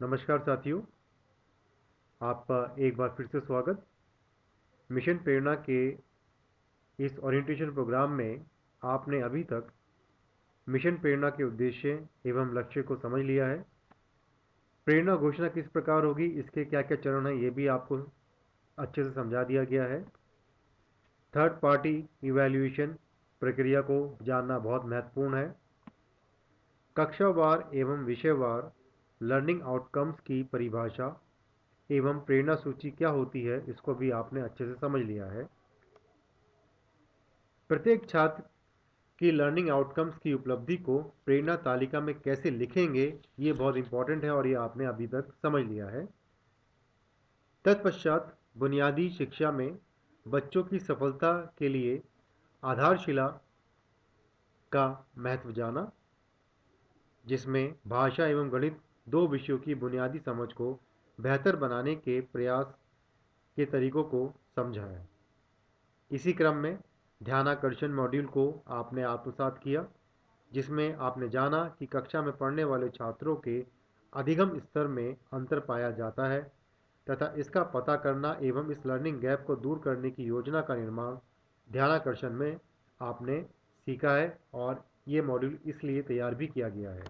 नमस्कार साथियों, आपका एक बार फिर से स्वागत। मिशन प्रेरणा के इस ओरिएंटेशन प्रोग्राम में आपने अभी तक मिशन प्रेरणा के उद्देश्य एवं लक्ष्य को समझ लिया है। प्रेरणा घोषणा किस प्रकार होगी, इसके क्या क्या चरण हैं, ये भी आपको अच्छे से समझा दिया गया है। थर्ड पार्टी इवैल्यूएशन प्रक्रिया को जानना बहुत महत्वपूर्ण है। कक्षावार एवं विषयवार लर्निंग आउटकम्स की परिभाषा एवं प्रेरणा सूची क्या होती है, इसको भी आपने अच्छे से समझ लिया है। प्रत्येक छात्र की लर्निंग आउटकम्स की उपलब्धि को प्रेरणा तालिका में कैसे लिखेंगे, ये बहुत इंपॉर्टेंट है और ये आपने अभी तक समझ लिया है। तत्पश्चात बुनियादी शिक्षा में बच्चों की सफलता के लिए आधारशिला का महत्व जाना, जिसमें भाषा एवं गणित दो विषयों की बुनियादी समझ को बेहतर बनाने के प्रयास के तरीकों को समझा है। इसी क्रम में ध्यानाकर्षण मॉड्यूल को आपने आत्मसात किया, जिसमें आपने जाना कि कक्षा में पढ़ने वाले छात्रों के अधिगम स्तर में अंतर पाया जाता है तथा इसका पता करना एवं इस लर्निंग गैप को दूर करने की योजना का निर्माण ध्यानाकर्षण में आपने सीखा है और ये मॉड्यूल इसलिए तैयार भी किया गया है।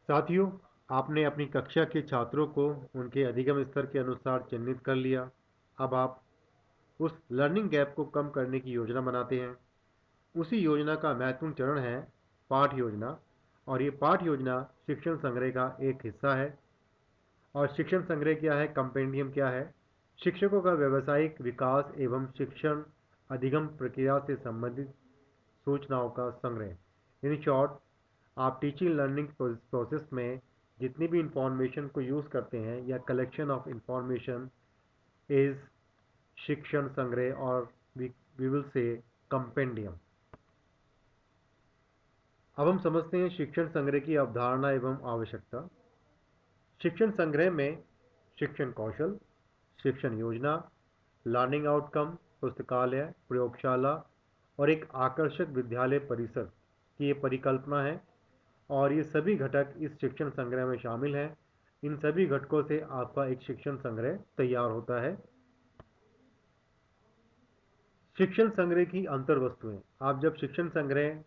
साथियों, आपने अपनी कक्षा के छात्रों को उनके अधिगम स्तर के अनुसार चिन्हित कर लिया। अब आप उस लर्निंग गैप को कम करने की योजना बनाते हैं। उसी योजना का महत्वपूर्ण चरण है पाठ योजना, और ये पाठ योजना शिक्षण संग्रह का एक हिस्सा है। और शिक्षण संग्रह क्या है, कंपेंडियम क्या है? शिक्षकों का व्यावसायिक विकास एवं शिक्षण अधिगम प्रक्रिया से संबंधित सूचनाओं का संग्रह। इन शॉर्ट, आप टीचिंग लर्निंग प्रोसेस में जितनी भी इंफॉर्मेशन को यूज़ करते हैं या कलेक्शन ऑफ इंफॉर्मेशन इज शिक्षण संग्रह, और वी विल से कंपेंडियम। अब हम समझते हैं शिक्षण संग्रह की अवधारणा एवं आवश्यकता। शिक्षण संग्रह में शिक्षण कौशल, शिक्षण योजना, लर्निंग आउटकम, पुस्तकालय, प्रयोगशाला और एक आकर्षक विद्यालय परिसर की ये परिकल्पना है, और ये सभी घटक इस शिक्षण संग्रह में शामिल हैं। इन सभी घटकों से आपका एक शिक्षण संग्रह तैयार होता है। शिक्षण संग्रह की अंतर वस्तुएं। आप जब शिक्षण संग्रह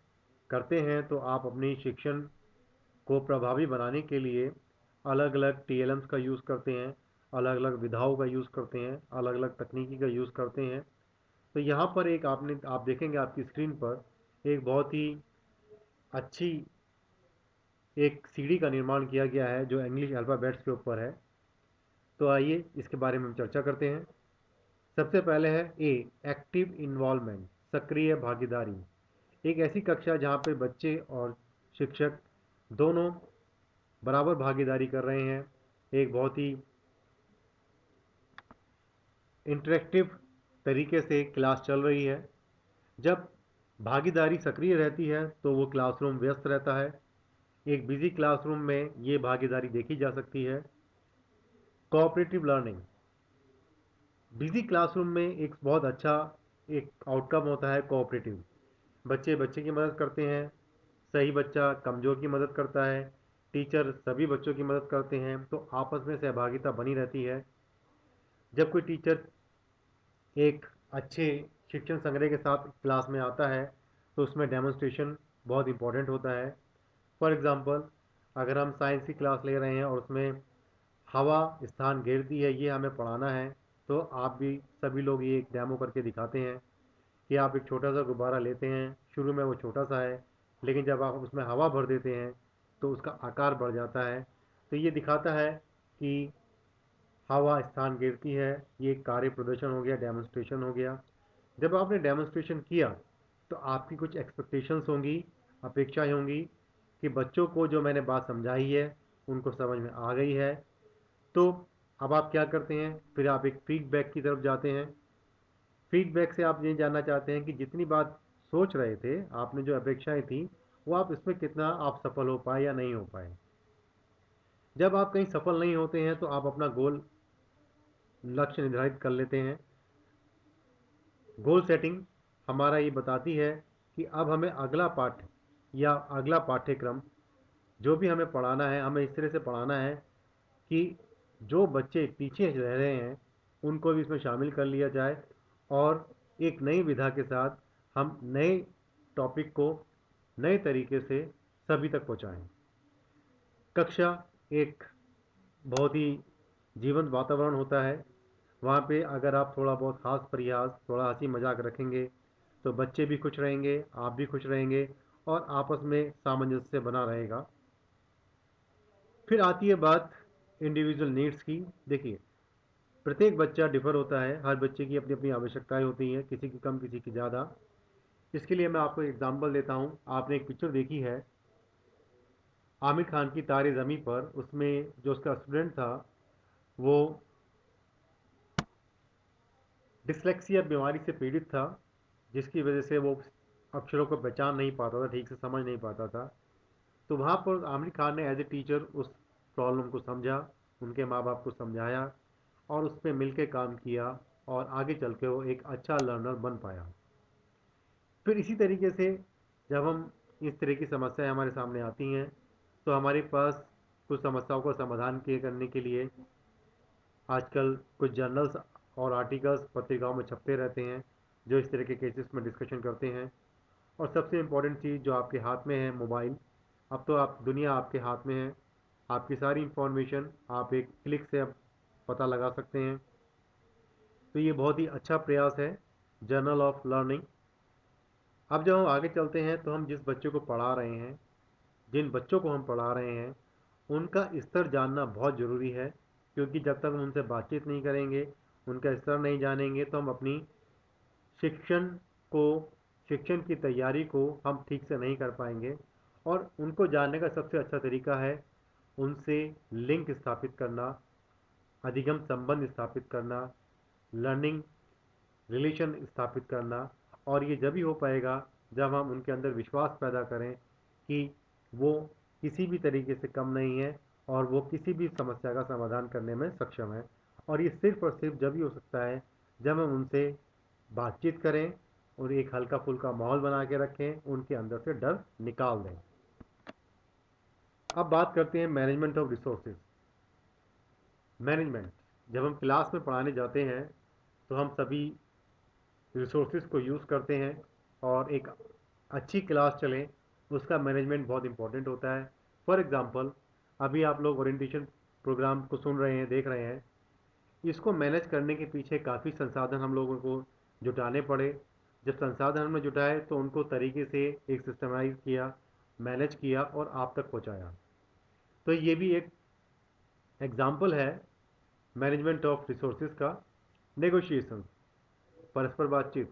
करते हैं तो आप अपनी शिक्षण को प्रभावी बनाने के लिए अलग अलग टीएलएम्स का यूज़ करते हैं, अलग अलग विधाओं का यूज़ करते हैं, अलग अलग तकनीकी का यूज़ करते हैं। तो यहाँ पर एक आप देखेंगे आपकी स्क्रीन पर एक बहुत ही अच्छी एक सीडी का निर्माण किया गया है जो इंग्लिश अल्फ़ाबेट्स के ऊपर है। तो आइए इसके बारे में हम चर्चा करते हैं। सबसे पहले है ए, एक्टिव इन्वॉल्वमेंट, सक्रिय भागीदारी। एक ऐसी कक्षा जहाँ पे बच्चे और शिक्षक दोनों बराबर भागीदारी कर रहे हैं। एक बहुत ही इंटरेक्टिव तरीके से क्लास चल रही है। जब भागीदारी सक्रिय रहती है तो वो क्लासरूम व्यस्त रहता है। एक बिजी क्लासरूम में ये भागीदारी देखी जा सकती है। कोऑपरेटिव लर्निंग, बिजी क्लासरूम में एक बहुत अच्छा एक आउटकम होता है कोऑपरेटिव। बच्चे बच्चे की मदद करते हैं, सही बच्चा कमज़ोर की मदद करता है, टीचर सभी बच्चों की मदद करते हैं, तो आपस में सहभागिता बनी रहती है। जब कोई टीचर एक अच्छे शिक्षण संग्रह के साथ क्लास में आता है तो उसमें डेमोन्स्ट्रेशन बहुत इंपॉर्टेंट होता है। फॉर एग्ज़ाम्पल, अगर हम साइंस की क्लास ले रहे हैं और उसमें हवा स्थान घेरती है, ये हमें पढ़ाना है, तो आप भी सभी लोग ये एक डेमो करके दिखाते हैं कि आप एक छोटा सा गुब्बारा लेते हैं। शुरू में वो छोटा सा है, लेकिन जब आप उसमें हवा भर देते हैं तो उसका आकार बढ़ जाता है। तो ये दिखाता है कि हवा स्थान घेरती है। ये एक कार्य प्रदर्शन हो गया, डेमोन्स्ट्रेशन हो गया। जब आपने डेमोन्स्ट्रेशन किया तो आपकी कुछ एक्सपेक्टेशंस होंगी, अपेक्षाएं होंगी कि बच्चों को जो मैंने बात समझाई है उनको समझ में आ गई है। तो अब आप क्या करते हैं, फिर आप एक फीडबैक की तरफ जाते हैं। फीडबैक से आप ये जानना चाहते हैं कि जितनी बात सोच रहे थे, आपने जो अपेक्षाएं थी, वो आप इसमें कितना आप सफल हो पाए या नहीं हो पाए। जब आप कहीं सफल नहीं होते हैं तो आप अपना गोल लक्ष्य निर्धारित कर लेते हैं। गोल सेटिंग हमारा ये बताती है कि अब हमें अगला पाठ या अगला पाठ्यक्रम जो भी हमें पढ़ाना है, हमें इस तरह से पढ़ाना है कि जो बच्चे पीछे रह रहे हैं उनको भी इसमें शामिल कर लिया जाए, और एक नई विधा के साथ हम नए टॉपिक को नए तरीके से सभी तक पहुंचाएं। कक्षा एक बहुत ही जीवंत वातावरण होता है। वहाँ पे अगर आप थोड़ा बहुत हास परिहास, थोड़ा हंसी मजाक रखेंगे तो बच्चे भी खुश रहेंगे, आप भी खुश रहेंगे, और आपस में सामंजस्य बना रहेगा। फिर आती है बात इंडिविजुअल नीड्स की। देखिए, प्रत्येक बच्चा डिफर होता है, हर बच्चे की अपनी अपनी आवश्यकताएं होती हैं, किसी की कम किसी की ज़्यादा। इसके लिए मैं आपको एग्जांपल देता हूँ। आपने एक पिक्चर देखी है आमिर खान की तारे ज़मीं पर। उसमें जो उसका स्टूडेंट था वो डिसलेक्सिया बीमारी से पीड़ित था, जिसकी वजह से वो अक्षरों को पहचान नहीं पाता था, ठीक से समझ नहीं पाता था। तो वहाँ पर आमिर खान ने एज ए टीचर उस प्रॉब्लम को समझा, उनके माँ बाप को समझाया, और उस पर मिल के काम किया, और आगे चल के वो एक अच्छा लर्नर बन पाया। फिर इसी तरीके से जब हम इस तरह की समस्याएं हमारे सामने आती हैं तो हमारे पास कुछ समस्याओं का समाधान किए करने के लिए आजकल कुछ जर्नल्स और आर्टिकल्स पत्रिकाओं में छपते रहते हैं जो इस तरह के केसेस में डिस्कशन करते हैं। और सबसे इम्पोर्टेंट चीज़ जो आपके हाथ में है, मोबाइल। अब तो आप दुनिया आपके हाथ में है, आपकी सारी इंफॉर्मेशन आप एक क्लिक से अब पता लगा सकते हैं। तो ये बहुत ही अच्छा प्रयास है, जर्नल ऑफ लर्निंग। अब जब हम आगे चलते हैं तो हम जिस बच्चे को पढ़ा रहे हैं, जिन बच्चों को हम पढ़ा रहे हैं, उनका स्तर जानना बहुत ज़रूरी है, क्योंकि जब तक हम उनसे बातचीत नहीं करेंगे, उनका स्तर नहीं जानेंगे, तो हम अपनी शिक्षण को शिक्षण की तैयारी को हम ठीक से नहीं कर पाएंगे। और उनको जानने का सबसे अच्छा तरीका है उनसे लिंक स्थापित करना, अधिगम संबंध स्थापित करना, लर्निंग रिलेशन स्थापित करना। और ये जब ही हो पाएगा जब हम उनके अंदर विश्वास पैदा करें कि वो किसी भी तरीके से कम नहीं है, और वो किसी भी समस्या का समाधान करने में सक्षम है। और ये सिर्फ और सिर्फ जब ही हो सकता है जब हम उनसे बातचीत करें और एक हल्का फुल्का माहौल बना के रखें, उनके अंदर से डर निकाल दें। अब बात करते हैं मैनेजमेंट ऑफ रिसोर्सेज। मैनेजमेंट, जब हम क्लास में पढ़ाने जाते हैं तो हम सभी रिसोर्सेज को यूज़ करते हैं, और एक अच्छी क्लास चले उसका मैनेजमेंट बहुत इंपॉर्टेंट होता है। फॉर एग्ज़ाम्पल, अभी आप लोग ओरिएंटेशन प्रोग्राम को सुन रहे हैं, देख रहे हैं। इसको मैनेज करने के पीछे काफ़ी संसाधन हम लोगों को जुटाने पड़े। जब संसाधन हमने जुटाए तो उनको तरीके से एक सिस्टमाइज किया, मैनेज किया, और आप तक पहुंचाया। तो ये भी एक एग्जाम्पल है मैनेजमेंट ऑफ रिसोर्सेज का। नेगोशिएशन, परस्पर बातचीत।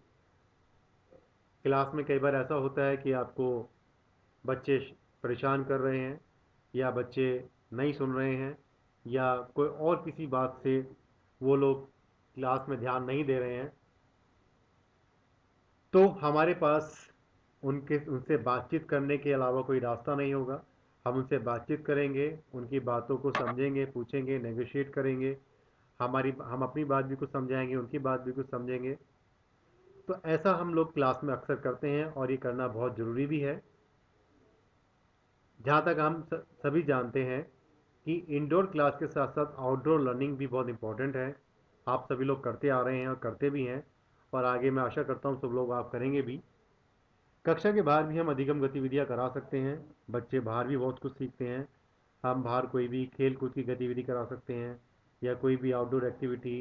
क्लास में कई बार ऐसा होता है कि आपको बच्चे परेशान कर रहे हैं, या बच्चे नहीं सुन रहे हैं, या कोई और किसी बात से वो लोग क्लास में ध्यान नहीं दे रहे हैं। तो हमारे पास उनसे बातचीत करने के अलावा कोई रास्ता नहीं होगा। हम उनसे बातचीत करेंगे, उनकी बातों को समझेंगे, पूछेंगे, नेगोशिएट करेंगे। हम अपनी बात भी कुछ समझाएंगे, उनकी बात भी कुछ समझेंगे। तो ऐसा हम लोग क्लास में अक्सर करते हैं, और ये करना बहुत ज़रूरी भी है। जहाँ तक हम सभी जानते हैं कि इंडोर क्लास के साथ साथ आउटडोर लर्निंग भी बहुत इम्पोर्टेंट है। आप सभी लोग करते आ रहे हैं और करते भी हैं, और आगे मैं आशा करता हूँ सब लोग आप करेंगे भी। कक्षा के बाहर भी हम अधिगम गतिविधियाँ करा सकते हैं। बच्चे बाहर भी बहुत कुछ सीखते हैं। हम बाहर कोई भी खेल कूद की गतिविधि करा सकते हैं, या कोई भी आउटडोर एक्टिविटी,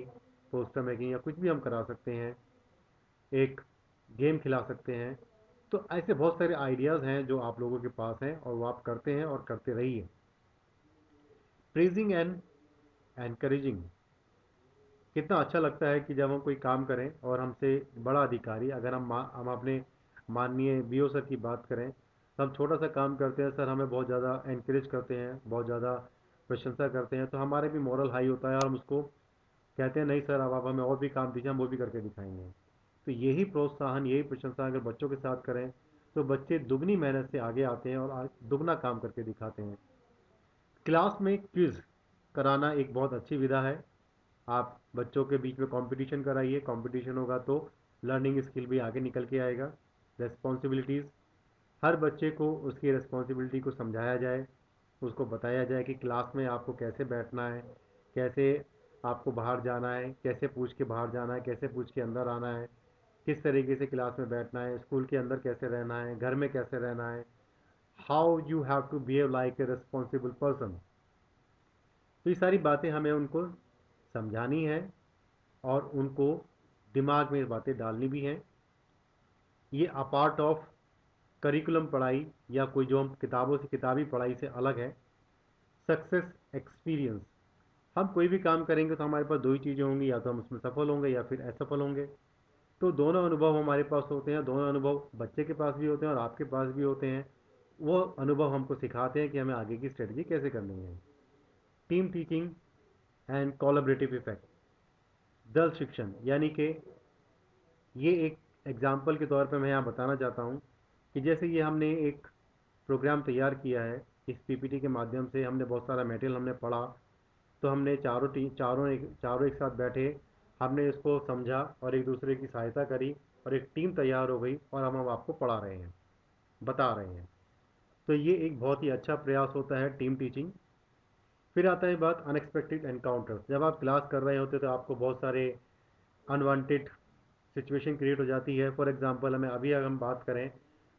पोस्टर मेकिंग, या कुछ भी हम करा सकते हैं। एक गेम खिला सकते हैं। तो ऐसे बहुत सारे आइडियाज़ हैं जो आप लोगों के पास हैं, और वो आप करते हैं और करते रहिए। Praising and encouraging. कितना अच्छा लगता है कि जब हम कोई काम करें और हमसे बड़ा अधिकारी, अगर हम अपने माननीय बीओ सर की बात करें, तो हम छोटा सा काम करते हैं, सर हमें बहुत ज़्यादा एनकरेज करते हैं, बहुत ज़्यादा प्रशंसा करते हैं, तो हमारे भी मॉरल हाई होता है, और हम उसको कहते हैं नहीं सर अब आप हमें और भी काम दीजिए, हम वो भी करके दिखाएंगे। तो यही प्रोत्साहन, यही प्रशंसा अगर बच्चों के साथ करें तो बच्चे दुगनी मेहनत से आगे आते हैं और दुगना काम करके दिखाते हैं। क्लास में क्विज़ कराना एक बहुत अच्छी विधा है। आप बच्चों के बीच में कंपटीशन कराइए, कंपटीशन होगा तो लर्निंग स्किल भी आगे निकल के आएगा। रिस्पॉन्सिबिलिटीज़, हर बच्चे को उसकी रिस्पॉन्सिबिलिटी को समझाया जाए। उसको बताया जाए कि क्लास में आपको कैसे बैठना है, कैसे आपको बाहर जाना है, कैसे पूछ के बाहर जाना है, कैसे पूछ के अंदर आना है, किस तरीके से क्लास में बैठना है, स्कूल के अंदर कैसे रहना है, घर में कैसे रहना है, how you have to behave like a responsible person. तो ये सारी बातें हमें उनको समझानी है और उनको दिमाग में ये बातें डालनी भी हैं। ये अपार्ट ऑफ करिकुलम पढ़ाई या कोई जो हम किताबों से किताबी पढ़ाई से अलग है। सक्सेस एक्सपीरियंस, हम कोई भी काम करेंगे तो हमारे पास दो ही चीज़ें होंगी, या तो हम उसमें सफल होंगे या फिर असफल होंगे। तो दोनों अनुभव हमारे पास होते हैं, दोनों अनुभव बच्चे के पास भी होते हैं और आपके पास भी होते हैं। वो अनुभव हमको सिखाते हैं कि हमें आगे की स्ट्रेटजी कैसे करनी है। Team teaching and collaborative effect, दल शिक्षण, यानी कि ये एक एग्जाम्पल के तौर पे मैं यहाँ बताना चाहता हूँ कि जैसे ये हमने एक प्रोग्राम तैयार किया है, इस पीपीटी के माध्यम से हमने बहुत सारा मटेरियल हमने पढ़ा। तो हमने चारों एक साथ बैठे, हमने इसको समझा और एक दूसरे की सहायता करी और एक टीम तैयार हो गई और हम आपको पढ़ा रहे हैं, बता रहे हैं। तो ये एक बहुत ही अच्छा प्रयास होता है, टीम टीचिंग। फिर आता है बात अनएक्सपेक्टेड एनकाउंटर्स। जब आप क्लास कर रहे होते तो आपको बहुत सारे अनवांटेड सिचुएशन क्रिएट हो जाती है। फॉर एग्जांपल हमें अभी अगर हम बात करें,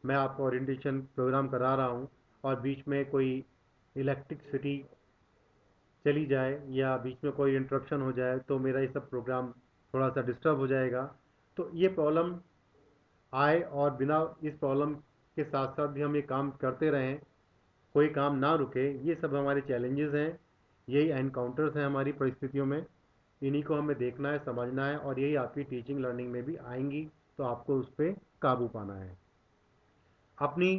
मैं आपको ओरिएंटेशन प्रोग्राम करा रहा हूँ और बीच में कोई इलेक्ट्रिसिटी चली जाए या बीच में कोई इंटरप्शन हो जाए तो मेरा ये सब प्रोग्राम थोड़ा सा डिस्टर्ब हो जाएगा। तो ये प्रॉब्लम आए और बिना इस प्रॉब्लम के साथ साथ भी हम ये काम करते रहें, कोई काम ना रुके, ये सब हमारे चैलेंजेस हैं, यही एनकाउंटर्स हैं हमारी परिस्थितियों में। इन्हीं को हमें देखना है, समझना है और यही आपकी टीचिंग लर्निंग में भी आएंगी। तो आपको उस पर काबू पाना है। अपनी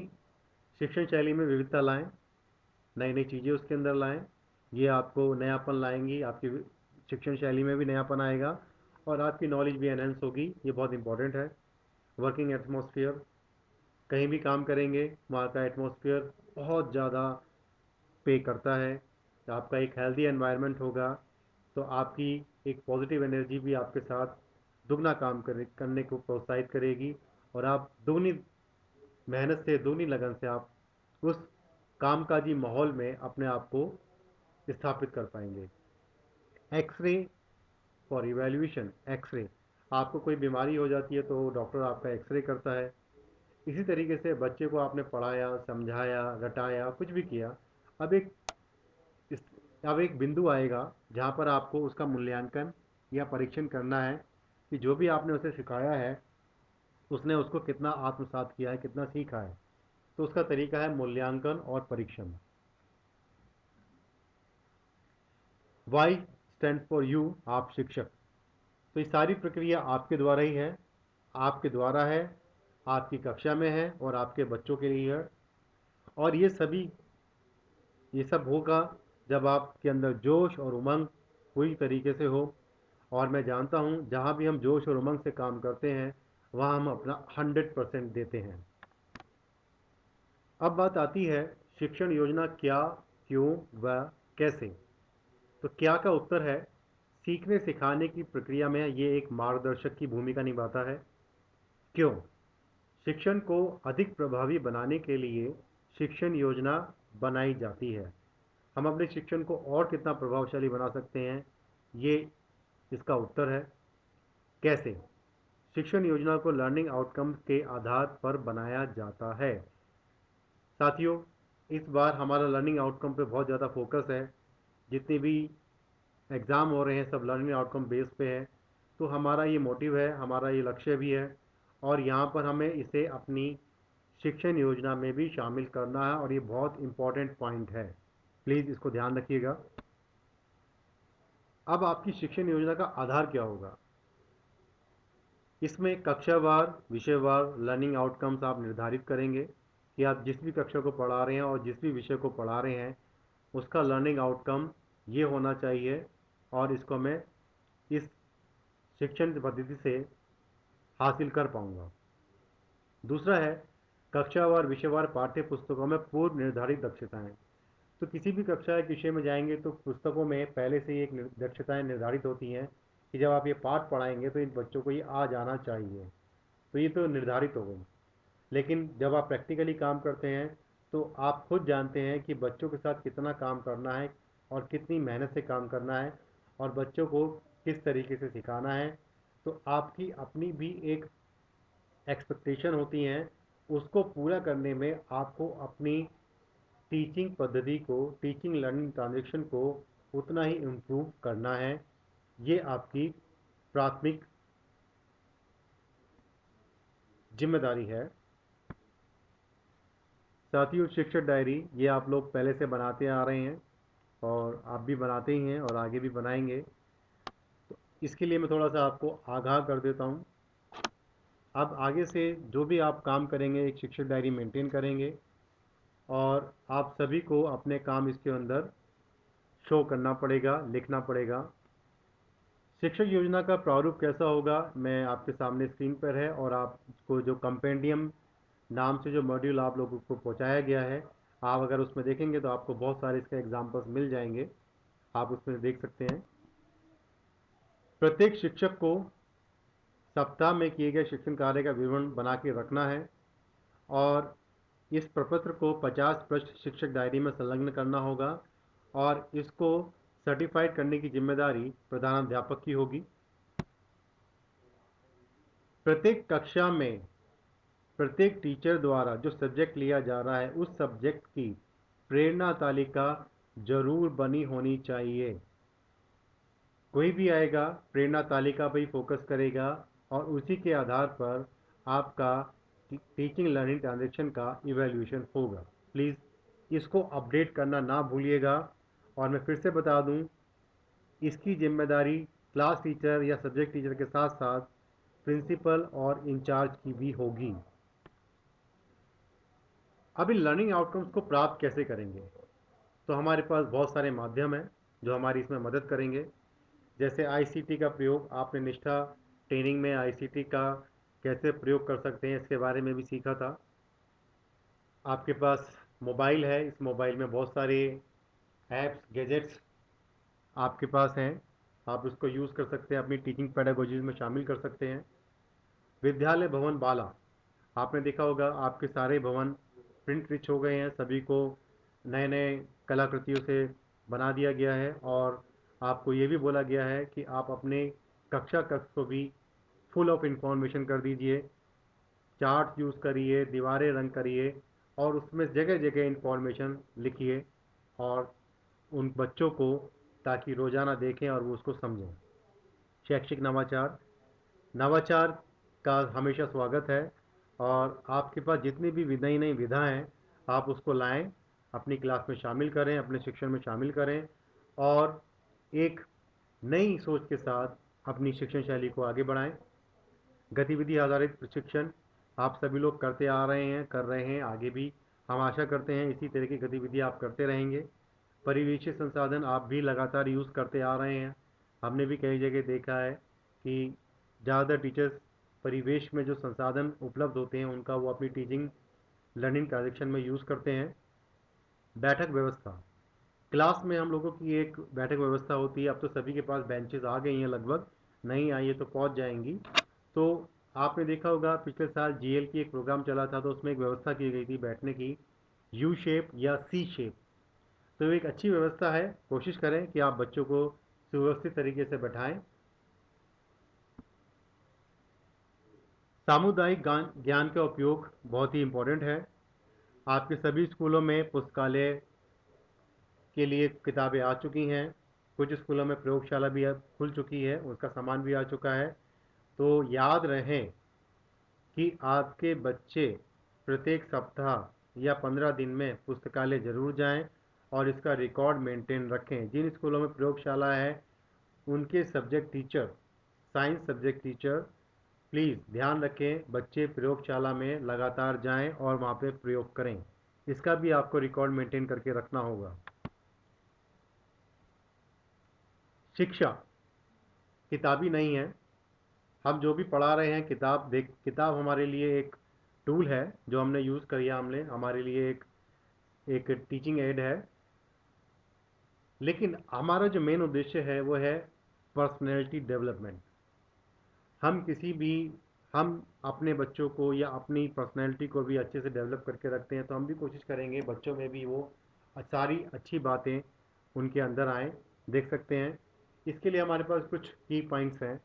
शिक्षण शैली में विविधता लाएं, नई नई चीज़ें उसके अंदर लाएं। ये आपको नयापन लाएंगी, आपकी शिक्षण शैली में भी नयापन आएगा और आपकी नॉलेज भी एनहेंस होगी। ये बहुत इंपॉर्टेंट है। वर्किंग एटमॉस्फेयर, कहीं भी काम करेंगे वहाँ का एटमॉस्फेयर बहुत ज़्यादा पे करता है। आपका एक हेल्दी एनवायरनमेंट होगा तो आपकी एक पॉजिटिव एनर्जी भी आपके साथ दुगना काम करने को प्रोत्साहित करेगी और आप दुगनी मेहनत से, दुगनी लगन से आप उस कामकाजी माहौल में अपने आप को स्थापित कर पाएंगे। एक्सरे फॉर इवैल्यूएशन, एक्सरे, आपको कोई बीमारी हो जाती है तो डॉक्टर आपका एक्सरे करता है। इसी तरीके से बच्चे को आपने पढ़ाया, समझाया, रटाया, कुछ भी किया, अब एक अब एक बिंदु आएगा जहाँ पर आपको उसका मूल्यांकन या परीक्षण करना है कि जो भी आपने उसे सिखाया है उसने उसको कितना आत्मसात किया है, कितना सीखा है। तो उसका तरीका है मूल्यांकन और परीक्षण। वाई स्टैंड फॉर यू, आप शिक्षक। तो ये सारी प्रक्रिया आपके द्वारा ही है, आपके द्वारा है, आपकी कक्षा में है और आपके बच्चों के लिए है। और ये सब होगा जब आपके अंदर जोश और उमंग पूरी तरीके से हो। और मैं जानता हूँ जहाँ भी हम जोश और उमंग से काम करते हैं वहाँ हम अपना 100% देते हैं। अब बात आती है शिक्षण योजना क्या, क्यों व कैसे। तो क्या का उत्तर है, सीखने सिखाने की प्रक्रिया में ये एक मार्गदर्शक की भूमिका निभाता है। क्यों? शिक्षण को अधिक प्रभावी बनाने के लिए शिक्षण योजना बनाई जाती है। हम अपने शिक्षण को और कितना प्रभावशाली बना सकते हैं, ये इसका उत्तर है। कैसे? शिक्षण योजना को लर्निंग आउटकम्स के आधार पर बनाया जाता है। साथियों, इस बार हमारा लर्निंग आउटकम पे बहुत ज़्यादा फोकस है। जितने भी एग्ज़ाम हो रहे हैं सब लर्निंग आउटकम बेस पे है। तो हमारा ये मोटिव है, हमारा ये लक्ष्य भी है और यहाँ पर हमें इसे अपनी शिक्षण योजना में भी शामिल करना है और ये बहुत इम्पॉर्टेंट पॉइंट है। प्लीज़ इसको ध्यान रखिएगा। अब आपकी शिक्षण योजना का आधार क्या होगा? इसमें कक्षावार, विषयवार लर्निंग आउटकम्स आप निर्धारित करेंगे कि आप जिस भी कक्षा को पढ़ा रहे हैं और जिस भी विषय को पढ़ा रहे हैं उसका लर्निंग आउटकम ये होना चाहिए और इसको मैं इस शिक्षण पद्धति से हासिल कर पाऊंगा। दूसरा है कक्षावार विषयवार पाठ्य पुस्तकों में पूर्व निर्धारित दक्षताएं। तो किसी भी कक्षा या विषय में जाएंगे तो पुस्तकों में पहले से ही एक दक्षताएं निर्धारित होती हैं कि जब आप ये पाठ पढ़ाएंगे तो इन बच्चों को ये आ जाना चाहिए। तो ये तो निर्धारित हो गई। लेकिन जब आप प्रैक्टिकली काम करते हैं तो आप खुद जानते हैं कि बच्चों के साथ कितना काम करना है और कितनी मेहनत से काम करना है और बच्चों को किस तरीके से सिखाना है। तो आपकी अपनी भी एक एक्सपेक्टेशन होती हैं, उसको पूरा करने में आपको अपनी टीचिंग पद्धति को, टीचिंग लर्निंग ट्रांजेक्शन को उतना ही इम्प्रूव करना है। ये आपकी प्राथमिक जिम्मेदारी है। साथियों, शिक्षक डायरी ये आप लोग पहले से बनाते आ रहे हैं और आप भी बनाते ही हैं और आगे भी बनाएंगे। तो इसके लिए मैं थोड़ा सा आपको आगाह कर देता हूँ। अब आगे से जो भी आप काम करेंगे एक शिक्षक डायरी मेंटेन करेंगे और आप सभी को अपने काम इसके अंदर शो करना पड़ेगा, लिखना पड़ेगा। शिक्षक योजना का प्रारूप कैसा होगा मैं आपके सामने स्क्रीन पर है, और आपको जो कंपेंडियम नाम से जो मॉड्यूल आप लोगों को पहुंचाया गया है, आप अगर उसमें देखेंगे तो आपको बहुत सारे इसके एग्जांपल्स मिल जाएंगे, आप उसमें देख सकते हैं। प्रत्येक शिक्षक को सप्ताह में किए गए शिक्षण कार्य का विवरण बना के रखना है और इस प्रपत्र को 50 पृष्ठ शिक्षक डायरी में संलग्न करना होगा और इसको सर्टिफाइड करने की जिम्मेदारी प्रधानाध्यापक की होगी। प्रत्येक कक्षा में प्रत्येक टीचर द्वारा जो सब्जेक्ट लिया जा रहा है उस सब्जेक्ट की प्रेरणा तालिका जरूर बनी होनी चाहिए। कोई भी आएगा प्रेरणा तालिका पर ही फोकस करेगा और उसी के आधार पर आपका टीचिंग लर्निंग ट्रांजेक्शन का इवैल्यूएशन होगा। प्लीज़ इसको अपडेट करना ना भूलिएगा। और मैं फिर से बता दूं, इसकी जिम्मेदारी क्लास टीचर या सब्जेक्ट टीचर के साथ साथ प्रिंसिपल और इंचार्ज की भी होगी। अब इन लर्निंग आउटकम्स को प्राप्त कैसे करेंगे? तो हमारे पास बहुत सारे माध्यम हैं जो हमारी इसमें मदद करेंगे। जैसे आईसीटी का प्रयोग, आपने निष्ठा ट्रेनिंग में आईसीटी का कैसे प्रयोग कर सकते हैं इसके बारे में भी सीखा था। आपके पास मोबाइल है, इस मोबाइल में बहुत सारे ऐप्स, गैजेट्स आपके पास हैं, आप उसको यूज़ कर सकते हैं, अपनी टीचिंग पेडागोजीज में शामिल कर सकते हैं। विद्यालय भवन बाला, आपने देखा होगा आपके सारे भवन प्रिंट रिच हो गए हैं, सभी को नए नए कलाकृतियों से बना दिया गया है और आपको ये भी बोला गया है कि आप अपने कक्षा कक्ष को भी फुल ऑफ इंफॉर्मेशन कर दीजिए, चार्ट यूज़ करिए, दीवारें रंग करिए और उसमें जगह जगह इंफॉर्मेशन लिखिए और उन बच्चों को ताकि रोज़ाना देखें और वो उसको समझें। शैक्षिक नवाचार, नवाचार का हमेशा स्वागत है और आपके पास जितनी भी नई नई विधा हैं आप उसको लाएं, अपनी क्लास में शामिल करें, अपने शिक्षण में शामिल करें और एक नई सोच के साथ अपनी शिक्षण शैली को आगे बढ़ाएं। गतिविधि आधारित प्रशिक्षण आप सभी लोग करते आ रहे हैं, कर रहे हैं, आगे भी हम आशा करते हैं इसी तरह की गतिविधि आप करते रहेंगे। परिवेशी संसाधन आप भी लगातार यूज़ करते आ रहे हैं। हमने भी कई जगह देखा है कि ज़्यादातर टीचर्स परिवेश में जो संसाधन उपलब्ध होते हैं उनका वो अपनी टीचिंग लर्निंग ट्रांजेक्शन में यूज़ करते हैं। बैठक व्यवस्था, क्लास में हम लोगों की एक बैठक व्यवस्था होती है, अब तो सभी के पास बेंचेस आ गई हैं, लगभग नहीं आई है तो पहुंच जाएंगी। तो आपने देखा होगा पिछले साल जीएल की एक प्रोग्राम चला था तो उसमें एक व्यवस्था की गई थी बैठने की, यू शेप या सी शेप। तो एक अच्छी व्यवस्था है, कोशिश करें कि आप बच्चों को सुव्यवस्थित तरीके से बैठाएं। सामुदायिक ज्ञान का उपयोग बहुत ही इम्पोर्टेंट है। आपके सभी स्कूलों में पुस्तकालय के लिए किताबें आ चुकी हैं, कुछ स्कूलों में प्रयोगशाला भी खुल चुकी है, उसका सामान भी आ चुका है। तो याद रहें कि आपके बच्चे प्रत्येक सप्ताह या 15 दिन में पुस्तकालय ज़रूर जाएं और इसका रिकॉर्ड मेंटेन रखें। जिन स्कूलों में प्रयोगशाला है उनके subject teacher, science subject teacher, please ध्यान रखें बच्चे प्रयोगशाला में लगातार जाएं और वहाँ पे प्रयोग करें, इसका भी आपको रिकॉर्ड मेंटेन करके रखना होगा। शिक्षा किताबी नहीं है, हम जो भी पढ़ा रहे हैं किताब हमारे लिए एक टूल है जो हमने यूज़ किया, हमने हमारे लिए एक टीचिंग एड है, लेकिन हमारा जो मेन उद्देश्य है वो है पर्सनैलिटी डेवलपमेंट। हम किसी भी हम अपने बच्चों को या अपनी पर्सनैलिटी को भी अच्छे से डेवलप करके रखते हैं, तो हम भी कोशिश करेंगे बच्चों में भी वो सारी अच्छी बातें उनके अंदर आएँ। देख सकते हैं, इसके लिए हमारे पास कुछ की पॉइंट्स हैं।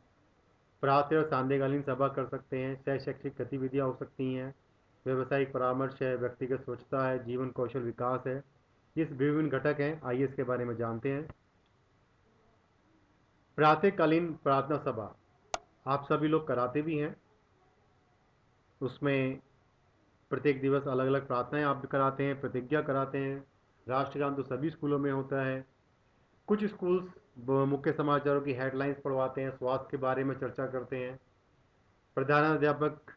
प्रातः और सांध्यकालीन सभा कर सकते हैं, सह शैक्षिक गतिविधियाँ हो सकती हैं, व्यावसायिक परामर्श है, व्यक्तिगत स्वच्छता है, जीवन कौशल विकास है। ये विभिन्न घटक हैं, आइए इसके बारे में जानते हैं। प्रातःकालीन प्रार्थना सभा आप सभी लोग कराते भी हैं। उसमें प्रत्येक दिवस अलग अलग प्रार्थनाएं आप भी कराते हैं, प्रतिज्ञा कराते हैं। राष्ट्रगान तो सभी स्कूलों में होता है। कुछ स्कूल्स मुख्य समाचारों की हेडलाइंस पढ़वाते हैं, स्वास्थ्य के बारे में चर्चा करते हैं। प्रधानाध्यापक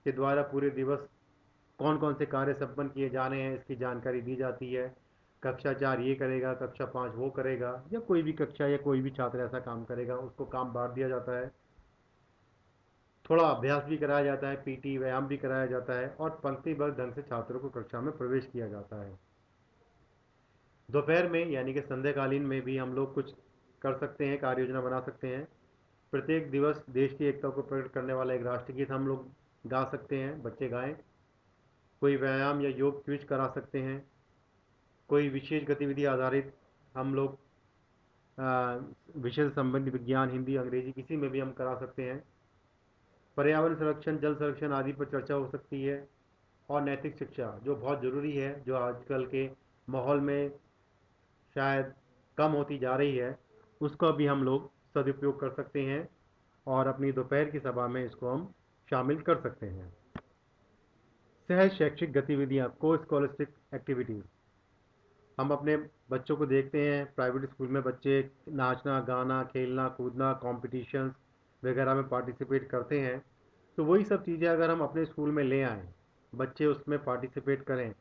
के द्वारा पूरे दिवस कौन कौन से कार्य संपन्न किए जाने हैं इसकी जानकारी दी जाती है। कक्षा 4 ये करेगा, कक्षा 5 वो करेगा, या कोई भी कक्षा या कोई भी छात्र ऐसा काम करेगा, उसको काम बांट दिया जाता है। थोड़ा अभ्यास भी कराया जाता है, पीटी व्यायाम भी कराया जाता है, और पंक्तिबद्ध ढंग से छात्रों को कक्षा में प्रवेश किया जाता है। दोपहर में यानी कि संध्याकालीन में भी हम लोग कुछ कर सकते हैं, कार्य योजना बना सकते हैं। प्रत्येक दिवस देश की एकता को प्रकट करने वाला एक राष्ट्रगीत हम लोग गा सकते हैं, बच्चे गाएं। कोई व्यायाम या योग क्विज करा सकते हैं। कोई विशेष गतिविधि आधारित हम लोग विषय से संबंधित विज्ञान, हिंदी, अंग्रेजी किसी में भी हम करा सकते हैं। पर्यावरण संरक्षण, जल संरक्षण आदि पर चर्चा हो सकती है। और नैतिक शिक्षा जो बहुत ज़रूरी है, जो आजकल के माहौल में शायद कम होती जा रही है, उसका भी हम लोग सदुपयोग कर सकते हैं, और अपनी दोपहर की सभा में इसको हम शामिल कर सकते हैं। सह शैक्षिक गतिविधियाँ, को स्कॉलस्टिक एक्टिविटीज़, हम अपने बच्चों को देखते हैं प्राइवेट स्कूल में बच्चे नाचना, गाना, खेलना, कूदना, कॉम्पिटिशन्स वगैरह में पार्टिसिपेट करते हैं। तो वही सब चीज़ें अगर हम अपने स्कूल में ले आएँ, बच्चे उसमें पार्टिसिपेट करें,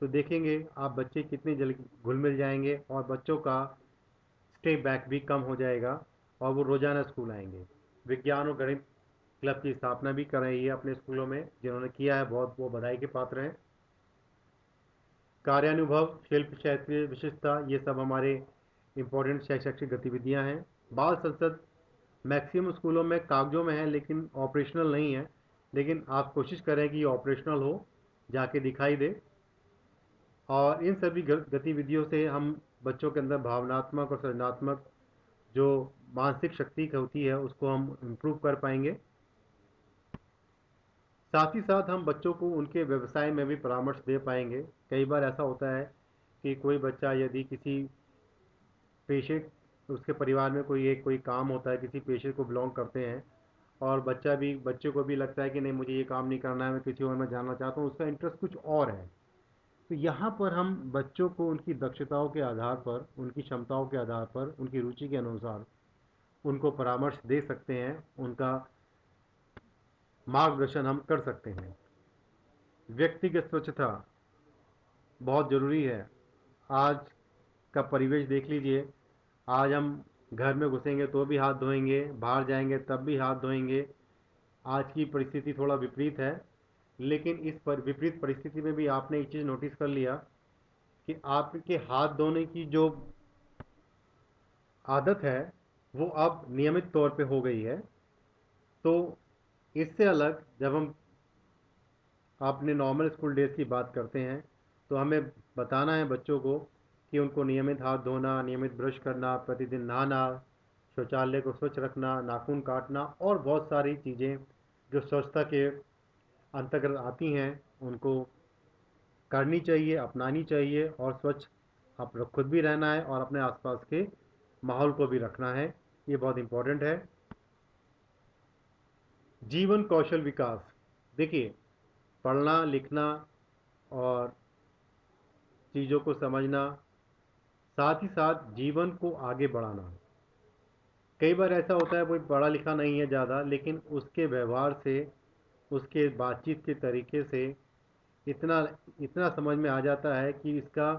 तो देखेंगे आप बच्चे कितने जल्दी घुल मिल जाएंगे, और बच्चों का स्टे बैक भी कम हो जाएगा, और वो रोज़ाना स्कूल आएंगे। विज्ञान और गणित क्लब की स्थापना भी कर रही है अपने स्कूलों में, जिन्होंने किया है बहुत वो बधाई के पात्र हैं। कार्यानुभव, शिल्प, क्षेत्रीय विशिष्टता, ये सब हमारे इम्पोर्टेंट शैक्षिक गतिविधियाँ हैं। बाल संसद मैक्सिमम स्कूलों में कागजों में है, लेकिन ऑपरेशनल नहीं है, लेकिन आप कोशिश करें कि ये ऑपरेशनल हो, जाके दिखाई दे। और इन सभी गतिविधियों से हम बच्चों के अंदर भावनात्मक और सृजनात्मक जो मानसिक शक्ति होती है उसको हम इम्प्रूव कर पाएंगे। साथ ही साथ हम बच्चों को उनके व्यवसाय में भी परामर्श दे पाएंगे। कई बार ऐसा होता है कि कोई बच्चा यदि किसी पेशे, उसके परिवार में कोई काम होता है, किसी पेशे को बिलोंग करते हैं, और बच्चे को भी लगता है कि नहीं मुझे ये काम नहीं करना है, मैं किसी और में जानना चाहता हूँ, उसका इंटरेस्ट कुछ और है। तो यहाँ पर हम बच्चों को उनकी दक्षताओं के आधार पर, उनकी क्षमताओं के आधार पर, उनकी रुचि के अनुसार उनको परामर्श दे सकते हैं, उनका मार्गदर्शन हम कर सकते हैं। व्यक्तिगत स्वच्छता बहुत ज़रूरी है। आज का परिवेश देख लीजिए, आज हम घर में घुसेंगे तो भी हाथ धोएंगे, बाहर जाएंगे तब भी हाथ धोएंगे। आज की परिस्थिति थोड़ा विपरीत है, लेकिन इस पर विपरीत परिस्थिति में भी आपने एक चीज़ नोटिस कर लिया कि आपके हाथ धोने की जो आदत है वो अब नियमित तौर पे हो गई है। तो इससे अलग जब हम अपने नॉर्मल स्कूल डेज़ की बात करते हैं, तो हमें बताना है बच्चों को कि उनको नियमित हाथ धोना, नियमित ब्रश करना, प्रतिदिन नहाना, शौचालय को स्वच्छ रखना, नाखून काटना, और बहुत सारी चीज़ें जो स्वच्छता के अंतर्गत आती हैं उनको करनी चाहिए, अपनानी चाहिए, और स्वच्छ आप खुद भी रहना है और अपने आसपास के माहौल को भी रखना है। ये बहुत इम्पोर्टेंट है। जीवन कौशल विकास, देखिए, पढ़ना लिखना और चीज़ों को समझना, साथ ही साथ जीवन को आगे बढ़ाना। कई बार ऐसा होता है कोई पढ़ा लिखा नहीं है ज़्यादा, लेकिन उसके व्यवहार से, उसके बातचीत के तरीके से इतना इतना समझ में आ जाता है कि इसका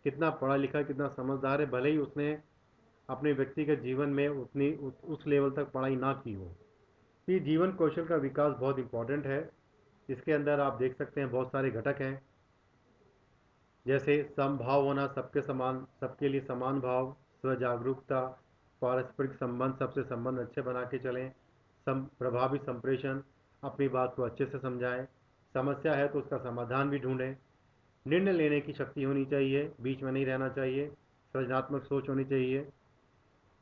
कितना पढ़ा लिखा, कितना समझदार है, भले ही उसने अपने व्यक्तिगत जीवन में उस लेवल तक पढ़ाई ना की हो। ये जीवन कौशल का विकास बहुत इम्पोर्टेंट है। इसके अंदर आप देख सकते हैं बहुत सारे घटक हैं, जैसे समभाव होना, सबके समान, सबके लिए समान भाव, स्वजागरूकता, पारस्परिक संबंध, सबसे संबंध अच्छे बना के चलें, प्रभावी संप्रेषण, अपनी बात को अच्छे से समझाएं, समस्या है तो उसका समाधान भी ढूंढें। निर्णय लेने की शक्ति होनी चाहिए, बीच में नहीं रहना चाहिए, सृजनात्मक सोच होनी चाहिए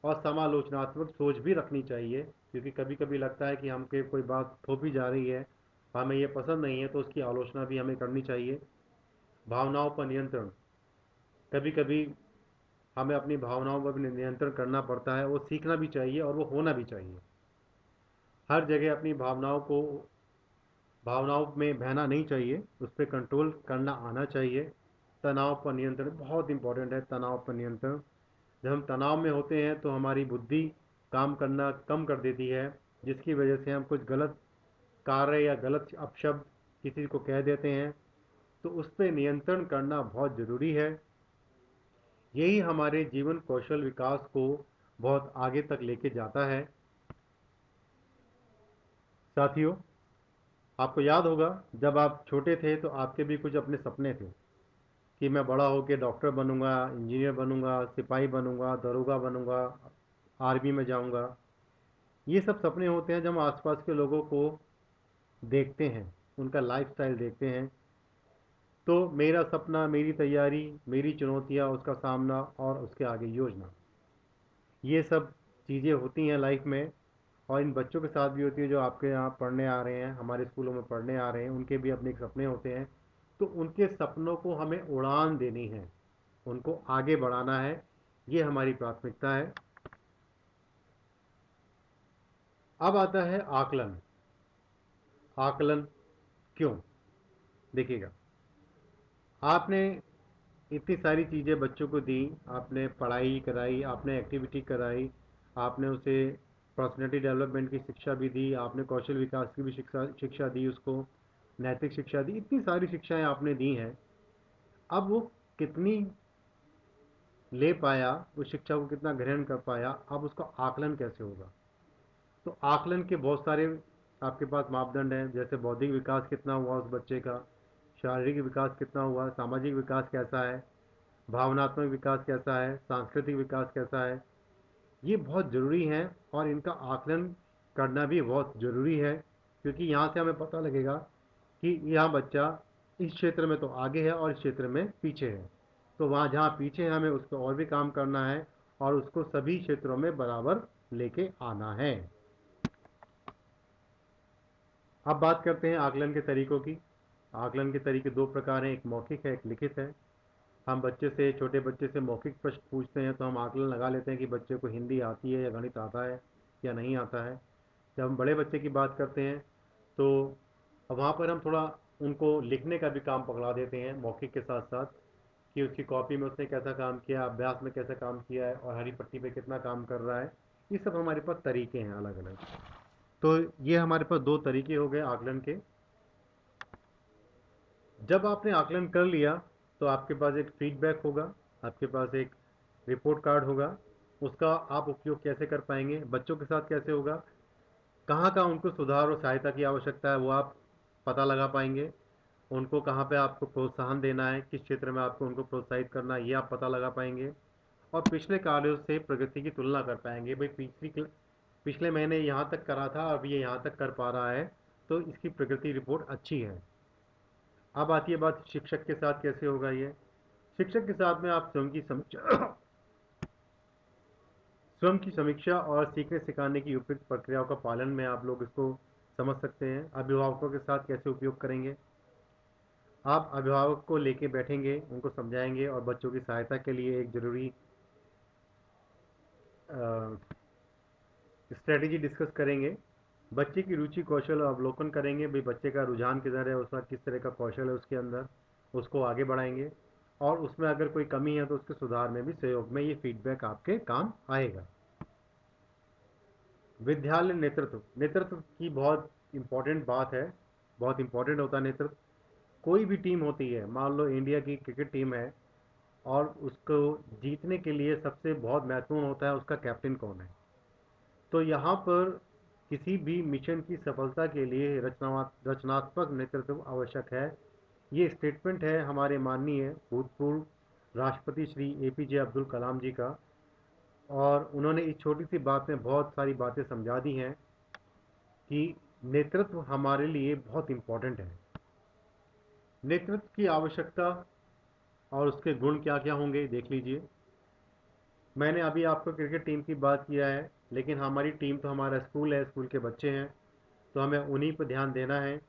और समालोचनात्मक सोच भी रखनी चाहिए, क्योंकि कभी कभी लगता है कि हमके कोई बात थोपी जा रही है, हमें ये पसंद नहीं है, तो उसकी आलोचना भी हमें करनी चाहिए। भावनाओं पर नियंत्रण, कभी कभी हमें अपनी भावनाओं पर भी नियंत्रण करना पड़ता है, वो सीखना भी चाहिए और वो होना भी चाहिए। हर जगह अपनी भावनाओं में बहना नहीं चाहिए, उस पर कंट्रोल करना आना चाहिए। तनाव पर नियंत्रण बहुत इंपॉर्टेंट है। तनाव पर नियंत्रण, जब हम तनाव में होते हैं तो हमारी बुद्धि काम करना कम कर देती है, जिसकी वजह से हम कुछ गलत कार्य या गलत अपशब्द किसी को कह देते हैं, तो उस पर नियंत्रण करना बहुत ज़रूरी है। यही हमारे जीवन कौशल विकास को बहुत आगे तक लेके जाता है। साथियों, आपको याद होगा जब आप छोटे थे तो आपके भी कुछ अपने सपने थे कि मैं बड़ा होकर डॉक्टर बनूंगा, इंजीनियर बनूंगा, सिपाही बनूंगा, दरोगा बनूंगा, आर्मी में जाऊंगा। ये सब सपने होते हैं जब हम आसपास के लोगों को देखते हैं, उनका लाइफस्टाइल देखते हैं। तो मेरा सपना, मेरी तैयारी, मेरी चुनौतियाँ, उसका सामना और उसके आगे योजना, ये सब चीज़ें होती हैं लाइफ में। और इन बच्चों के साथ भी होती है जो आपके यहाँ पढ़ने आ रहे हैं, हमारे स्कूलों में पढ़ने आ रहे हैं, उनके भी अपने सपने होते हैं। तो उनके सपनों को हमें उड़ान देनी है, उनको आगे बढ़ाना है, ये हमारी प्राथमिकता है। अब आता है आकलन। आकलन क्यों? देखिएगा, आपने इतनी सारी चीज़ें बच्चों को दी, आपने पढ़ाई कराई, आपने एक्टिविटी कराई, आपने उसे पर्सनालिटी डेवलपमेंट की शिक्षा भी दी, आपने कौशल विकास की भी शिक्षा शिक्षा दी उसको, नैतिक शिक्षा दी, इतनी सारी शिक्षाएं आपने दी हैं। अब वो कितनी ले पाया, उस शिक्षा को कितना ग्रहण कर पाया, अब उसका आकलन कैसे होगा? तो आकलन के बहुत सारे आपके पास मापदंड हैं, जैसे बौद्धिक विकास कितना हुआ उस बच्चे का, शारीरिक विकास कितना हुआ, सामाजिक विकास कैसा है, भावनात्मक विकास कैसा है, सांस्कृतिक विकास कैसा है। ये बहुत ज़रूरी है और इनका आकलन करना भी बहुत ज़रूरी है, क्योंकि यहाँ से हमें पता लगेगा कि यह बच्चा इस क्षेत्र में तो आगे है और इस क्षेत्र में पीछे है। तो वहाँ जहाँ पीछे है हमें उस पर और भी काम करना है और उसको सभी क्षेत्रों में बराबर लेके आना है। अब बात करते हैं आकलन के तरीकों की। आकलन के तरीके दो प्रकार हैं, एक मौखिक है, एक लिखित है। हम छोटे बच्चे से मौखिक प्रश्न पूछते हैं तो हम आकलन लगा लेते हैं कि बच्चे को हिंदी आती है या गणित आता है या नहीं आता है। जब हम बड़े बच्चे की बात करते हैं तो वहाँ पर हम थोड़ा उनको लिखने का भी काम पकड़ा देते हैं मौखिक के साथ साथ, कि उसकी कॉपी में उसने कैसा काम किया, अभ्यास में कैसा काम किया है और हरी पट्टी पे कितना काम कर रहा है। ये सब हमारे पास तरीके हैं अलग अलग। तो ये हमारे पास दो तरीके हो गए आकलन के। जब आपने आकलन कर लिया तो आपके पास एक फीडबैक होगा, आपके पास एक रिपोर्ट कार्ड होगा। उसका आप उपयोग कैसे कर पाएंगे, बच्चों के साथ कैसे होगा, कहाँ कहाँ उनको सुधार और सहायता की आवश्यकता है वो आप पता लगा पाएंगे। उनको कहाँ पे आपको प्रोत्साहन देना है, किस क्षेत्र में आपको उनको प्रोत्साहित करना है, ये आप पता लगा पाएंगे। और पिछले कार्यों से प्रगति की तुलना कर पाएंगे, भाई पिछले महीने यहाँ तक करा था, अब ये यहाँ तक कर पा रहा है, तो इसकी प्रगति रिपोर्ट अच्छी है। अब आती है बात शिक्षक के साथ कैसे होगा ये। शिक्षक के साथ में आप स्वयं की समीक्षा और सीखने सिखाने की उपयुक्त प्रक्रियाओं का पालन में आप लोग इसको समझ सकते हैं। अभिभावकों के साथ कैसे उपयोग करेंगे, आप अभिभावक को लेके बैठेंगे, उनको समझाएंगे और बच्चों की सहायता के लिए एक ज़रूरी स्ट्रेटेजी डिस्कस करेंगे। बच्चे की रुचि कौशल अवलोकन करेंगे, भाई बच्चे का रुझान किधर है, उसका किस तरह का कौशल है उसके अंदर, उसको आगे बढ़ाएंगे। और उसमें अगर कोई कमी है तो उसके सुधार में भी सहयोग में ये फीडबैक आपके काम आएगा। विद्यालय नेतृत्व, नेतृत्व की बहुत इंपॉर्टेंट बात है, बहुत इंपॉर्टेंट होता है नेतृत्व। कोई भी टीम होती है, मान लो इंडिया की क्रिकेट टीम है, और उसको जीतने के लिए सबसे बहुत महत्वपूर्ण होता है उसका कैप्टन कौन है। तो यहाँ पर किसी भी मिशन की सफलता के लिए रचनात्मक नेतृत्व आवश्यक है। ये स्टेटमेंट है हमारे माननीय भूतपूर्व राष्ट्रपति श्री एपीजे अब्दुल कलाम जी का, और उन्होंने इस छोटी सी बात में बहुत सारी बातें समझा दी हैं कि नेतृत्व हमारे लिए बहुत इम्पोर्टेंट है। नेतृत्व की आवश्यकता और उसके गुण क्या क्या होंगे देख लीजिए। मैंने अभी आपको क्रिकेट टीम की बात किया है, लेकिन हमारी टीम तो हमारा स्कूल है, स्कूल के बच्चे हैं, तो हमें उन्हीं पर ध्यान देना है।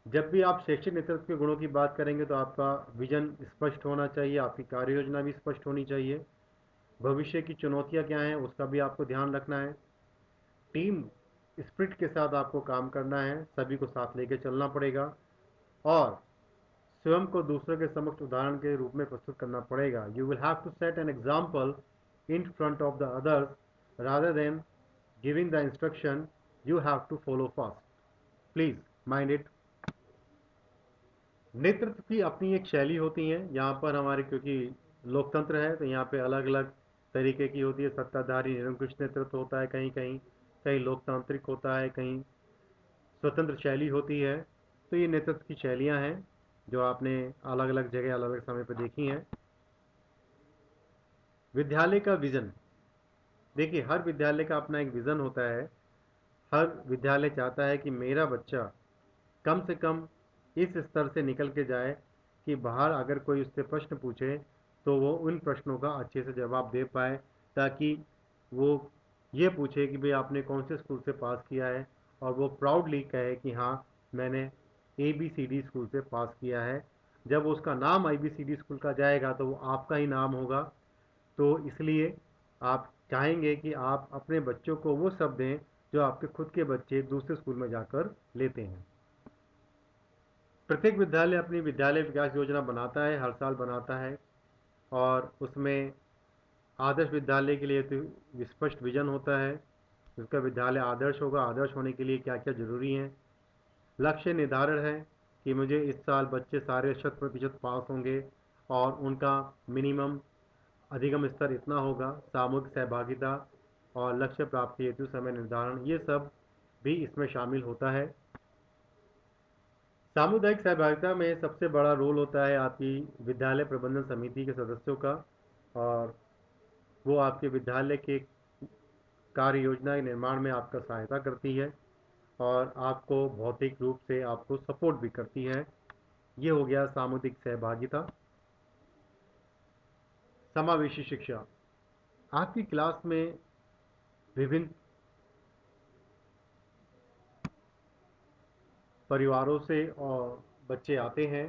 जब भी आप शैक्षिक नेतृत्व के गुणों की बात करेंगे तो आपका विजन स्पष्ट होना चाहिए, आपकी कार्य योजना भी स्पष्ट होनी चाहिए, भविष्य की चुनौतियां क्या हैं उसका भी आपको ध्यान रखना है, टीम स्पिरिट के साथ आपको काम करना है, सभी को साथ लेके चलना पड़ेगा, और स्वयं को दूसरों के समक्ष उदाहरण के रूप में प्रस्तुत करना पड़ेगा। You will have to set an example in front of the others rather than giving the instruction you have to follow fast. Please mind it. नेतृत्व की अपनी एक शैली होती है यहाँ पर हमारे, क्योंकि लोकतंत्र है तो यहाँ पे अलग अलग तरीके की होती है। सत्ताधारी निरंकुश नेतृत्व होता है, कहीं कहीं कहीं लोकतांत्रिक होता है, कहीं स्वतंत्र शैली होती है। तो ये नेतृत्व की शैलियाँ हैं जो आपने अलग अलग जगह अलग अलग समय पर देखी हैं। विद्यालय का विजन, देखिए हर विद्यालय का अपना एक विजन होता है। हर विद्यालय चाहता है कि मेरा बच्चा कम से कम इस स्तर से निकल के जाए कि बाहर अगर कोई उससे प्रश्न पूछे तो वो उन प्रश्नों का अच्छे से जवाब दे पाए, ताकि वो ये पूछे कि भाई आपने कौन से स्कूल से पास किया है, और वो प्राउडली कहे कि हाँ मैंने ABCD स्कूल से पास किया है। जब उसका नाम ABCD स्कूल का जाएगा तो वो आपका ही नाम होगा। तो इसलिए आप चाहेंगे कि आप अपने बच्चों को वो सब दें जो आपके खुद के बच्चे दूसरे स्कूल में जाकर लेते हैं। प्रत्येक विद्यालय अपनी विद्यालय विकास योजना बनाता है, हर साल बनाता है, और उसमें आदर्श विद्यालय के लिए तो स्पष्ट विजन होता है। उसका विद्यालय आदर्श होगा, आदर्श होने के लिए क्या क्या जरूरी है। लक्ष्य निर्धारण है कि मुझे इस साल बच्चे सारे 100% पास होंगे, और उनका मिनिमम अधिगम स्तर इतना होगा। सामूहिक सहभागिता और लक्ष्य प्राप्ति हेतु समय निर्धारण, ये सब भी इसमें शामिल होता है। सामुदायिक सहभागिता में सबसे बड़ा रोल होता है आपकी विद्यालय प्रबंधन समिति के सदस्यों का, और वो आपके विद्यालय के कार्य योजना के निर्माण में आपका सहायता करती है, और आपको भौतिक रूप से आपको सपोर्ट भी करती है। ये हो गया सामुदायिक सहभागिता। समावेशी शिक्षा, आपकी क्लास में विभिन्न परिवारों से और बच्चे आते हैं।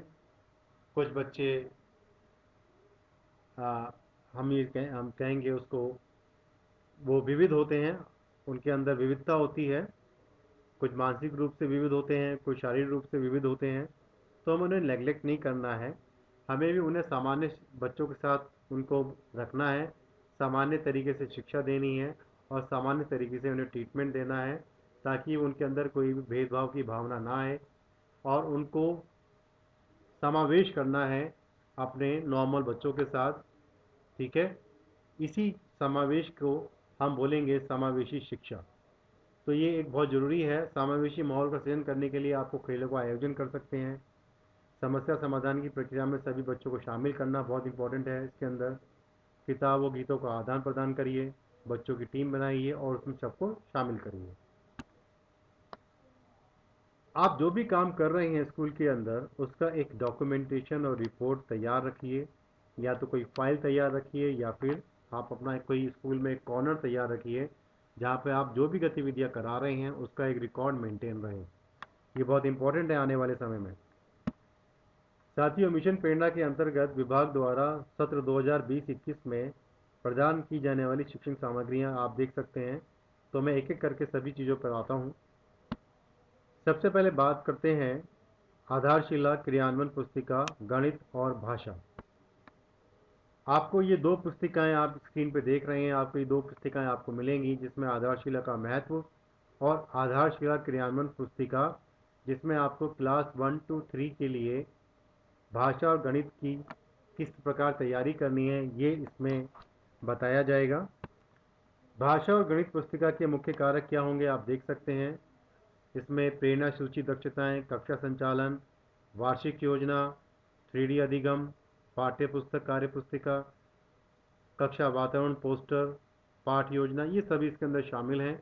कुछ बच्चे आ, हम कहेंगे उसको, वो विविध होते हैं, उनके अंदर विविधता होती है। कुछ मानसिक रूप से विविध होते हैं, कुछ शारीरिक रूप से विविध होते हैं। तो हमें उन्हें नेग्लेक्ट नहीं करना है, हमें भी उन्हें सामान्य बच्चों के साथ उनको रखना है, सामान्य तरीके से शिक्षा देनी है, और सामान्य तरीके से उन्हें ट्रीटमेंट देना है, ताकि उनके अंदर कोई भी भेदभाव की भावना ना आए, और उनको समावेश करना है अपने नॉर्मल बच्चों के साथ। ठीक है, इसी समावेश को हम बोलेंगे समावेशी शिक्षा। तो ये एक बहुत ज़रूरी है। समावेशी माहौल का सृजन करने के लिए आपको खेलों का आयोजन कर सकते हैं। समस्या समाधान की प्रक्रिया में सभी बच्चों को शामिल करना बहुत इंपॉर्टेंट है। इसके अंदर किताबों गीतों का आदान प्रदान करिए, बच्चों की टीम बनाइए और उसमें सबको शामिल करिए। आप जो भी काम कर रहे हैं स्कूल के अंदर, उसका एक डॉक्यूमेंटेशन और रिपोर्ट तैयार रखिए। या तो कोई फाइल तैयार रखिए, या फिर आप अपना कोई स्कूल में एक कॉर्नर तैयार रखिए जहाँ पे आप जो भी गतिविधियाँ करा रहे हैं उसका एक रिकॉर्ड मेंटेन रहे। ये बहुत इंपॉर्टेंट है आने वाले समय में। साथियों, मिशन प्रेरणा के अंतर्गत विभाग द्वारा सत्र 2020-21 में प्रदान की जाने वाली शिक्षण सामग्रियाँ आप देख सकते हैं। तो मैं एक एक करके सभी चीज़ों पर आता हूँ। सबसे पहले बात करते हैं आधारशिला क्रियान्वयन पुस्तिका गणित और भाषा। आपको ये दो पुस्तिकाएं आप स्क्रीन पे देख रहे हैं, आपको ये दो पुस्तिकाएं आपको मिलेंगी जिसमें आधारशिला का महत्व और आधारशिला क्रियान्वयन पुस्तिका, जिसमें आपको क्लास 1 to 3 के लिए भाषा और गणित की किस प्रकार तैयारी करनी है ये इसमें बताया जाएगा। भाषा और गणित पुस्तिका के मुख्य कारक क्या होंगे आप देख सकते हैं। इसमें प्रेरणा सूची दक्षताएं, कक्षा संचालन, वार्षिक योजना, 3D अधिगम, पाठ्य पुस्तक कार्य पुस्तिका, कक्षा वातावरण पोस्टर, पाठ योजना, ये सभी इसके अंदर शामिल हैं।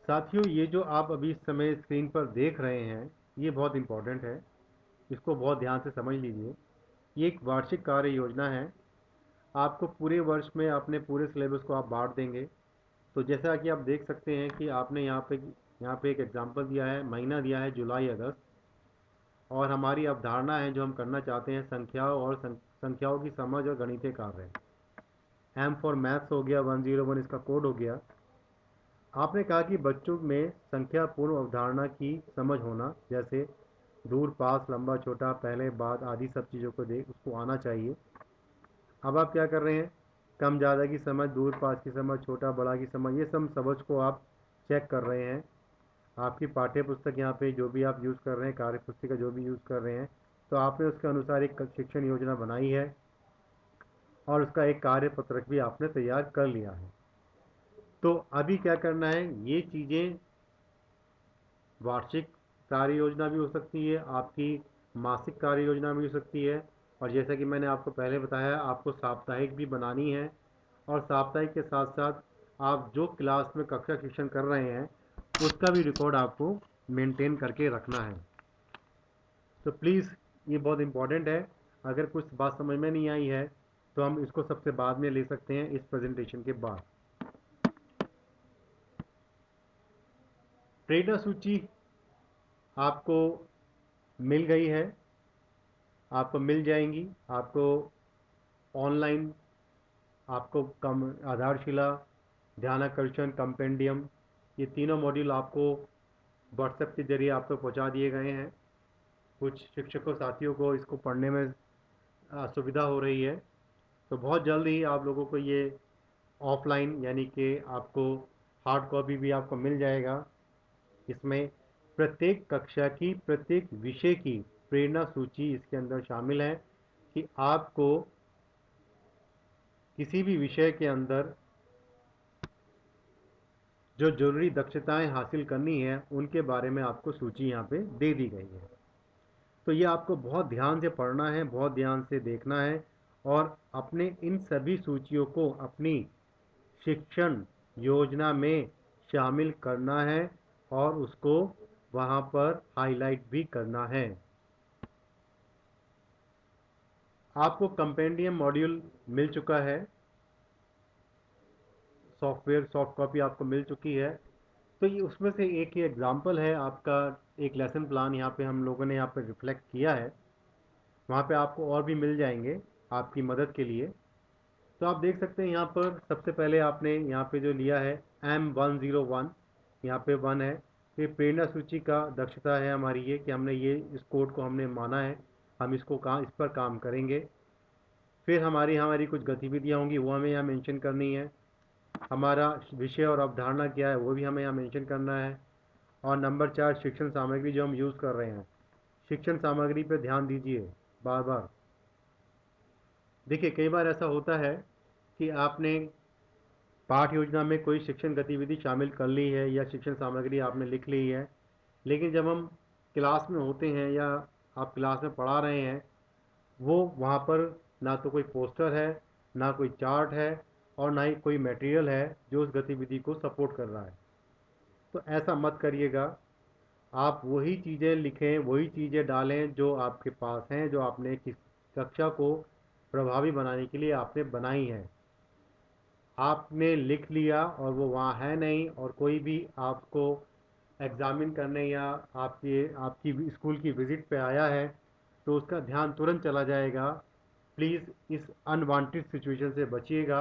साथियों, ये जो आप अभी इस समय स्क्रीन पर देख रहे हैं, ये बहुत इम्पोर्टेंट है। इसको बहुत ध्यान से समझ लीजिए। ये एक वार्षिक कार्य योजना है। आपको पूरे वर्ष में अपने पूरे सिलेबस को आप बांट देंगे। तो जैसा कि आप देख सकते हैं कि आपने यहाँ पे एक एग्जांपल दिया है, महीना दिया है जुलाई अगस्त, और हमारी अवधारणा है जो हम करना चाहते हैं, संख्याओं और संख्याओं की समझ और गणितीय कार्य। एम फॉर मैथ्स हो गया, 101 इसका कोड हो गया। आपने कहा कि बच्चों में संख्या पूर्व अवधारणा की समझ होना, जैसे दूर पास लंबा छोटा पहले बाद आदि सब चीज़ों को देख उसको आना चाहिए। अब आप क्या कर रहे हैं, कम ज़्यादा की समझ, दूर पास की समझ, छोटा बड़ा की समझ, ये सब समझ को आप चेक कर रहे हैं। आपकी पाठ्य पुस्तक यहाँ पे जो भी आप यूज़ कर रहे हैं, कार्य पुस्तिका जो भी यूज़ कर रहे हैं, तो आपने उसके अनुसार एक शिक्षण योजना बनाई है और उसका एक कार्य पत्रक भी आपने तैयार कर लिया है। तो अभी क्या करना है, ये चीज़ें वार्षिक कार्य योजना भी हो सकती है, आपकी मासिक कार्य योजना भी हो सकती है, और जैसा कि मैंने आपको पहले बताया, आपको साप्ताहिक भी बनानी है। और साप्ताहिक के साथ साथ आप जो क्लास में कक्षा शिक्षण कर रहे हैं उसका भी रिकॉर्ड आपको मेंटेन करके रखना है। तो प्लीज़, ये बहुत इम्पोर्टेंट है। अगर कुछ बात समझ में नहीं आई है तो हम इसको सबसे बाद में ले सकते हैं, इस प्रेजेंटेशन के बाद। प्रेरणा सूची आपको मिल गई है, आपको मिल जाएंगी। आपको ऑनलाइन आपको कम आधारशिला, ध्यानाकर्षण, कंपेंडियम, ये तीनों मॉड्यूल आपको व्हाट्सएप के जरिए आपको पहुंचा दिए गए हैं। कुछ शिक्षकों साथियों को इसको पढ़ने में असुविधा हो रही है, तो बहुत जल्द ही आप लोगों को ये ऑफलाइन यानी कि आपको हार्ड कॉपी भी आपको मिल जाएगा। इसमें प्रत्येक कक्षा की प्रत्येक विषय की प्रेरणा सूची इसके अंदर शामिल है कि आपको किसी भी विषय के अंदर जो जरूरी दक्षताएं हासिल करनी है उनके बारे में आपको सूची यहाँ पे दे दी गई है। तो ये आपको बहुत ध्यान से पढ़ना है, बहुत ध्यान से देखना है, और अपने इन सभी सूचियों को अपनी शिक्षण योजना में शामिल करना है और उसको वहाँ पर हाईलाइट भी करना है। आपको कंपेंडियम मॉड्यूल मिल चुका है, सॉफ्टवेयर सॉफ्ट कॉपी आपको मिल चुकी है। तो ये उसमें से एक ही एग्जाम्पल है आपका, एक लेसन प्लान यहाँ पे हम लोगों ने यहाँ पे रिफ्लेक्ट किया है। वहाँ पे आपको और भी मिल जाएंगे आपकी मदद के लिए। तो आप देख सकते हैं यहाँ पर सबसे पहले आपने यहाँ पे जो लिया है M101, यहाँ पे 1 है। ये प्रेरणा सूची का दक्षता है हमारी, ये कि हमने ये इस कोड को हमने माना है, हम इसको इस पर काम करेंगे। फिर हमारी हमारी कुछ गतिविधियाँ होंगी, वो हमें यहाँ मेंशन करनी है। हमारा विषय और अवधारणा क्या है वो भी हमें यहाँ मेंशन करना है। और नंबर 4, शिक्षण सामग्री जो हम यूज़ कर रहे हैं, शिक्षण सामग्री पे ध्यान दीजिए बार बार। देखिए, कई बार ऐसा होता है कि आपने पाठ योजना में कोई शिक्षण गतिविधि शामिल कर ली है या शिक्षण सामग्री आपने लिख ली है, लेकिन जब हम क्लास में होते हैं या आप क्लास में पढ़ा रहे हैं, वो वहाँ पर ना तो कोई पोस्टर है, ना कोई चार्ट है, और ना ही कोई मटेरियल है जो उस गतिविधि को सपोर्ट कर रहा है। तो ऐसा मत करिएगा। आप वही चीज़ें लिखें, वही चीज़ें डालें जो आपके पास हैं, जो आपने किस कक्षा को प्रभावी बनाने के लिए आपने बनाई हैं। आपने लिख लिया और वो वहाँ है नहीं, और कोई भी आपको एग्ज़ामिन करने या आपकी आपकी स्कूल की विज़िट पे आया है तो उसका ध्यान तुरंत चला जाएगा। प्लीज़ इस अनवांटेड सिचुएशन से बचिएगा।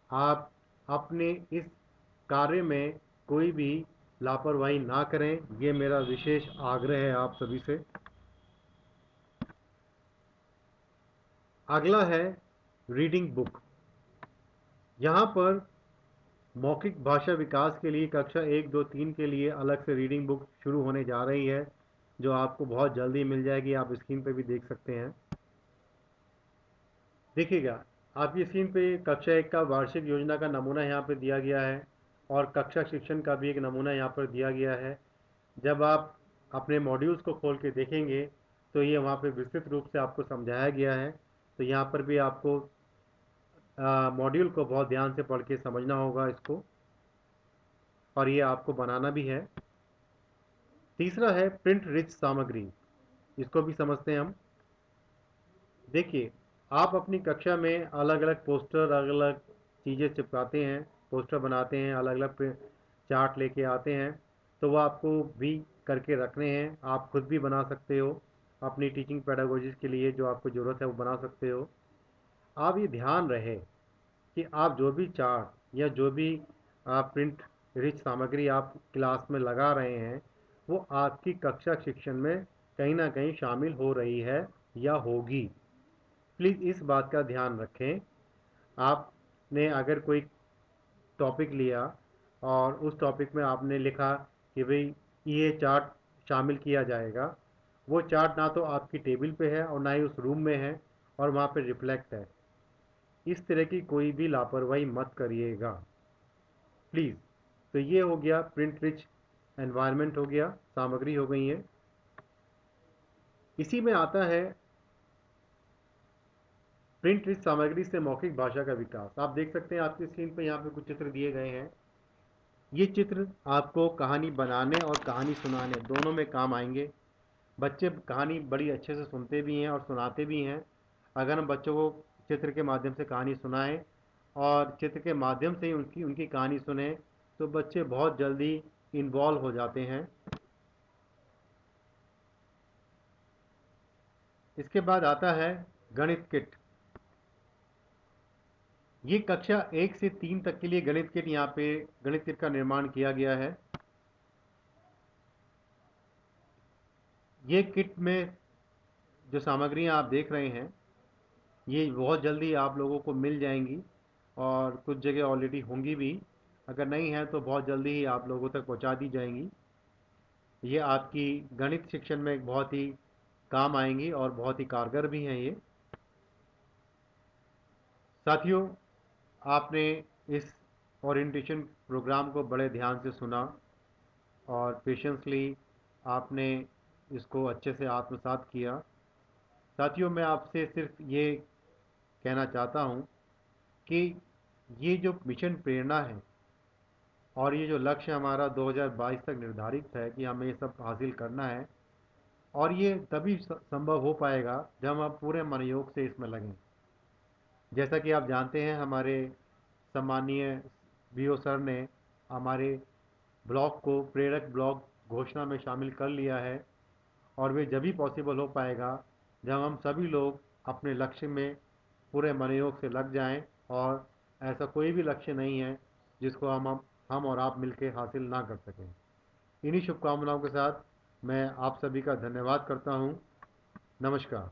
आप अपने इस कार्य में कोई भी लापरवाही ना करें, ये मेरा विशेष आग्रह है आप सभी से। अगला है रीडिंग बुक। यहाँ पर मौखिक भाषा विकास के लिए कक्षा 1, 2, 3 के लिए अलग से रीडिंग बुक शुरू होने जा रही है, जो आपको बहुत जल्दी मिल जाएगी। आप स्क्रीन पे भी देख सकते हैं। देखिएगा, आपकी स्क्रीन पे कक्षा 1 का वार्षिक योजना का नमूना यहाँ पर दिया गया है, और कक्षा शिक्षण का भी एक नमूना यहाँ पर दिया गया है। जब आप अपने मॉड्यूल्स को खोल के देखेंगे तो ये वहाँ पे विस्तृत रूप से आपको समझाया गया है। तो यहाँ पर भी आपको मॉड्यूल को बहुत ध्यान से पढ़ के समझना होगा इसको। और ये आपको बनाना भी है। तीसरा है प्रिंट रिच सामग्री, इसको भी समझते हैं हम। देखिए, आप अपनी कक्षा में अलग अलग पोस्टर, अलग अलग चीज़ें चिपकाते हैं, पोस्टर बनाते हैं, अलग अलग चार्ट लेके आते हैं, तो वो आपको भी करके रखने हैं। आप खुद भी बना सकते हो, अपनी टीचिंग पेडागोजीज के लिए जो आपको ज़रूरत है वो बना सकते हो। आप ये ध्यान रहे कि आप जो भी चार्ट या जो भी आप प्रिंट रिच सामग्री आप क्लास में लगा रहे हैं, वो आपकी कक्षा शिक्षण में कहीं ना कहीं शामिल हो रही है या होगी। प्लीज़ इस बात का ध्यान रखें। आपने अगर कोई टॉपिक लिया और उस टॉपिक में आपने लिखा कि भाई ये चार्ट शामिल किया जाएगा, वो चार्ट ना तो आपकी टेबल पे है और ना ही उस रूम में है और वहाँ पे रिफ्लेक्ट है। इस तरह की कोई भी लापरवाही मत करिएगा प्लीज़। तो ये हो गया प्रिंट रिच एनवायरनमेंट, हो गया, सामग्री हो गई है। इसी में आता है प्रिंट रिच सामग्री से मौखिक भाषा का विकास। आप देख सकते हैं आपकी स्क्रीन पर यहाँ पे कुछ चित्र दिए गए हैं। ये चित्र आपको कहानी बनाने और कहानी सुनाने दोनों में काम आएंगे। बच्चे कहानी बड़ी अच्छे से सुनते भी हैं और सुनाते भी हैं। अगर हम बच्चों को चित्र के माध्यम से कहानी सुनाएं और चित्र के माध्यम से ही उनकी उनकी कहानी सुने, तो बच्चे बहुत जल्दी इन्वॉल्व हो जाते हैं। इसके बाद आता है गणित किट। ये कक्षा 1 से 3 तक के लिए गणित किट, यहाँ पे गणित किट का निर्माण किया गया है। ये किट में जो सामग्रियाँ आप देख रहे हैं, ये बहुत जल्दी आप लोगों को मिल जाएंगी और कुछ जगह ऑलरेडी होंगी भी। अगर नहीं है तो बहुत जल्दी ही आप लोगों तक पहुंचा दी जाएंगी। ये आपकी गणित शिक्षण में एक बहुत ही काम आएंगी और बहुत ही कारगर भी हैं ये। साथियों, आपने इस ओरिएंटेशन प्रोग्राम को बड़े ध्यान से सुना और पेशेंसली आपने इसको अच्छे से आत्मसात किया। साथियों, मैं आपसे सिर्फ ये कहना चाहता हूँ कि ये जो मिशन प्रेरणा है और ये जो लक्ष्य हमारा 2022 तक निर्धारित है कि हमें ये सब हासिल करना है, और ये तभी संभव हो पाएगा जब हम पूरे मनोयोग से इसमें लगें। जैसा कि आप जानते हैं, हमारे सम्मानीय बीओ सर ने हमारे ब्लॉक को प्रेरक ब्लॉक घोषणा में शामिल कर लिया है, और वे जब ही पॉसिबल हो पाएगा जब हम सभी लोग अपने लक्ष्य में पूरे मनोयोग से लग जाएं, और ऐसा कोई भी लक्ष्य नहीं है जिसको हम और आप मिलकर हासिल ना कर सकें। इन्हीं शुभकामनाओं के साथ मैं आप सभी का धन्यवाद करता हूँ। नमस्कार।